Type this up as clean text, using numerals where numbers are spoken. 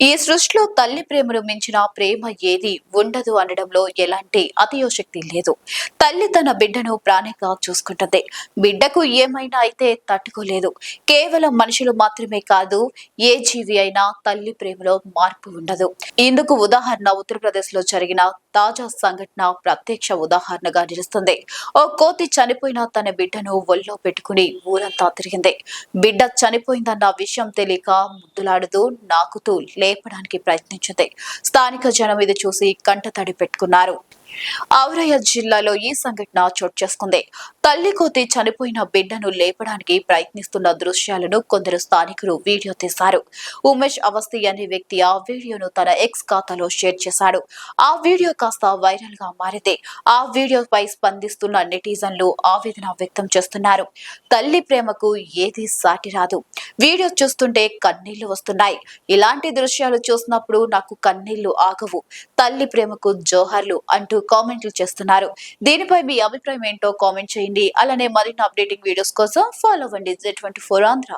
ఈ సృష్టిలో తల్లి ప్రేమను మించిన ప్రేమ ఏది ఉండదు అనడంలో ఎలాంటి అతియోశక్తి లేదు. తల్లి తన బిడ్డను ప్రాణంగా చూసుకుంటుంది. బిడ్డకు ఏమైనా అయితే తట్టుకోలేదు. కేవలం మనుషులు మాత్రమే కాదు, ఏ జీవి అయినా తల్లి ప్రేమలో మార్పు ఉండదు. ఇందుకు ఉదాహరణ ఉత్తరప్రదేశ్ లో జరిగిన తాజా సంఘటన ప్రత్యక్ష ఉదాహరణగా నిలుస్తుంది. ఓ కోతి చనిపోయిన తన బిడ్డను ఒళ్ళో పెట్టుకుని ఊరంతా తిరిగింది. బిడ్డ చనిపోయిందన్న విషయం తెలియక ముద్దులాడుతూ నాకుతూ లేపడానికి ప్రయత్నించింది. స్థానిక జనం ఇది చూసి కంటతడి పెట్టుకున్నారు. ఔరయ్య జిల్లాలో ఈ సంఘటన చోటు చేసుకుంది. తల్లి కోతి చనిపోయిన బిడ్డను లేపడానికి ప్రయత్నిస్తున్న దృశ్యాలను కొందరు స్థానికులు వీడియో తీశారు. ఉమేష్ అవస్థి అనే వ్యక్తి ఆ వీడియోను తన ఎక్స్ ఖాతాలో షేర్ చేశాడు. ఆ వీడియో కాస్త వైరల్ గా మారింది. ఆ వీడియోపై స్పందిస్తున్న నెటిజన్లు ఆవేదన వ్యక్తం చేస్తున్నారు. తల్లి ప్రేమకు ఏది సాటి రాదు. వీడియో చూస్తుంటే కన్నీళ్లు వస్తున్నాయి. ఇలాంటి దృశ్యాలు చూసినప్పుడు నాకు కన్నీళ్లు ఆగవు. తల్లి ప్రేమకు జోహార్లు అంటూ కామెంట్లు చేస్తున్నారు. దీనిపై మీ అభిప్రాయం ఏంటో కామెంట్ చేయండి. అలానే మరిన్ని అప్డేటింగ్ వీడియోస్ కోసం ఫాలో అవ్వండి Z24 ఆంధ్ర.